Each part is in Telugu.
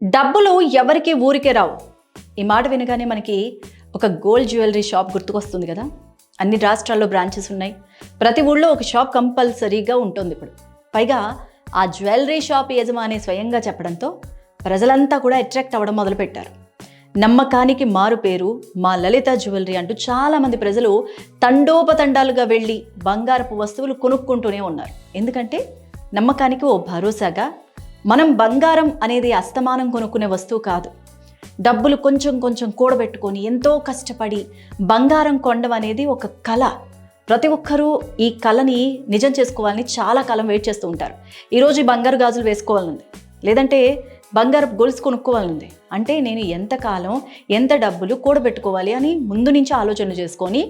డబ్బులు ఎవరికి ఊరికే రావు. ఈ మాట వినగానే మనకి ఒక గోల్డ్ జ్యువెలరీ షాప్ గుర్తుకొస్తుంది కదా. అన్ని రాష్ట్రాల్లో బ్రాంచెస్ ఉన్నాయి. ప్రతి ఊళ్ళో ఒక షాప్ కంపల్సరీగా ఉంటుంది ఇప్పుడు. పైగా ఆ జ్యువెలరీ షాప్ యజమాని స్వయంగా చెప్పడంతో ప్రజలంతా కూడా అట్రాక్ట్ అవ్వడం మొదలుపెట్టారు. నమ్మకానికి మారు పేరు మా లలిత జ్యువెలరీ అంటూ చాలామంది ప్రజలు తండోపతండాలుగా వెళ్ళి బంగారపు వస్తువులు కొనుక్కుంటూనే ఉన్నారు. ఎందుకంటే నమ్మకానికి ఓ భరోసాగా. మనం బంగారం అనేది అస్తమానం కొనుక్కునే వస్తువు కాదు. డబ్బులు కొంచెం కొంచెం కూడబెట్టుకొని ఎంతో కష్టపడి బంగారం కొనడం అనేది ఒక కళ. ప్రతి ఒక్కరూ ఈ కళని నిజం చేసుకోవాలని చాలా కాలం వెయిట్ చేస్తూ ఉంటారు. ఈరోజు ఈ బంగారు గాజులు వేసుకోవాలనుంది, లేదంటే బంగారపు గొలుసు కొనుక్కోవాలనుంది అంటే నేను ఎంతకాలం ఎంత డబ్బులు కూడబెట్టుకోవాలి అని ముందు నుంచి ఆలోచనలు చేసుకొని,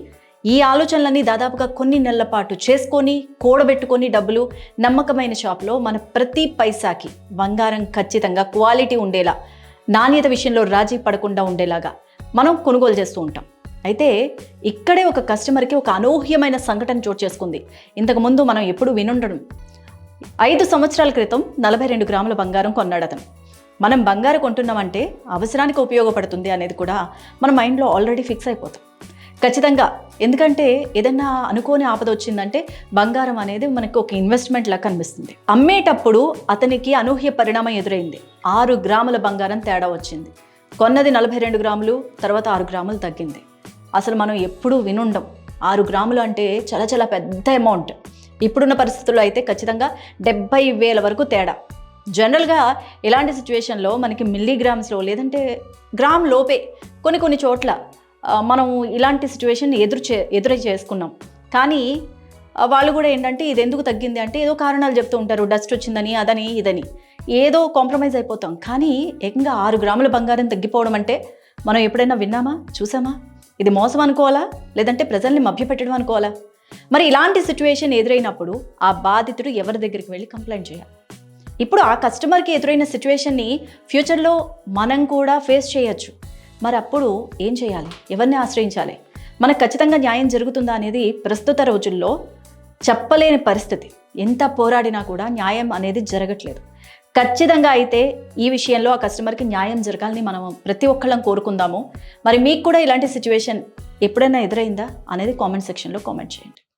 ఈ ఆలోచనలన్నీ దాదాపుగా కొన్ని నెలల పాటు చేసుకొని కూడబెట్టుకొని డబ్బులు నమ్మకమైన షాప్లో మన ప్రతి పైసాకి బంగారం ఖచ్చితంగా క్వాలిటీ ఉండేలా, నాణ్యత విషయంలో రాజీ పడకుండా ఉండేలాగా మనం కొనుగోలు చేస్తూ ఉంటాం. అయితే ఇక్కడే ఒక కస్టమర్కి ఒక అనూహ్యమైన సంఘటన చోటు చేసుకుంది. ఇంతకుముందు మనం ఎప్పుడు వినుండడం. 5 సంవత్సరాల క్రితం 42 గ్రాముల బంగారం కొన్నాడు అతను. మనం బంగారం కొంటున్నామంటే అవసరానికి ఉపయోగపడుతుంది అనేది కూడా మన మైండ్లో ఆల్రెడీ ఫిక్స్ అయిపోతాం ఖచ్చితంగా. ఎందుకంటే ఏదన్నా అనుకోని ఆపద వచ్చిందంటే బంగారం అనేది మనకు ఒక ఇన్వెస్ట్మెంట్ లా కనిపిస్తుంది. అమ్మేటప్పుడు అతనికి అనూహ్య పరిణామం ఎదురైంది. 6 గ్రాముల బంగారం తేడా వచ్చింది. కొన్నది 42 గ్రాములు, తర్వాత 6 గ్రాములు తగ్గింది. అసలు మనం ఎప్పుడూ వినుండం. 6 గ్రాములు అంటే చాలా చాలా పెద్ద అమౌంట్. ఇప్పుడున్న పరిస్థితుల్లో అయితే ఖచ్చితంగా 70,000 వరకు తేడా. జనరల్గా ఇలాంటి సిచ్యువేషన్లో మనకి మిల్లీగ్రామ్స్లో లేదంటే గ్రామ్ లోపే కొన్ని చోట్ల మనం ఇలాంటి సిచ్యువేషన్ ఎదురు చేసుకున్నాం. కానీ వాళ్ళు కూడా ఏంటంటే ఇది ఎందుకు తగ్గింది అంటే ఏదో కారణాలు చెప్తూ ఉంటారు. డస్ట్ వచ్చిందని, అదని, ఇదని, ఏదో కాంప్రమైజ్ అయిపోతాం. కానీ ఏకంగా 6 గ్రాముల బంగారం తగ్గిపోవడం అంటే మనం ఎప్పుడైనా విన్నామా, చూసామా? ఇది మోసం అనుకోవాలా, లేదంటే ప్రజల్ని మభ్యపెట్టడం అనుకోవాలా? మరి ఇలాంటి సిచ్యువేషన్ ఎదురైనప్పుడు ఆ బాధితుడు ఎవరి దగ్గరికి వెళ్ళి కంప్లైంట్ చేయాలి? ఇప్పుడు ఆ కస్టమర్కి ఎదురైన సిచ్యువేషన్ని ఫ్యూచర్లో మనం కూడా ఫేస్ చేయొచ్చు. మరి అప్పుడు ఏం చేయాలి? ఎవరిని ఆశ్రయించాలి? మనకు ఖచ్చితంగా న్యాయం జరుగుతుందా అనేది ప్రస్తుత రోజుల్లో చెప్పలేని పరిస్థితి. ఎంత పోరాడినా కూడా న్యాయం అనేది జరగట్లేదు. ఖచ్చితంగా అయితే ఈ విషయంలో ఆ కస్టమర్కి న్యాయం జరగాలని మనం ప్రతి ఒక్కళ్ళం కోరుకుందాము. మరి మీకు కూడా ఇలాంటి సిచ్యువేషన్ ఎప్పుడైనా ఎదురైందా అనేది కామెంట్ సెక్షన్లో కామెంట్ చేయండి.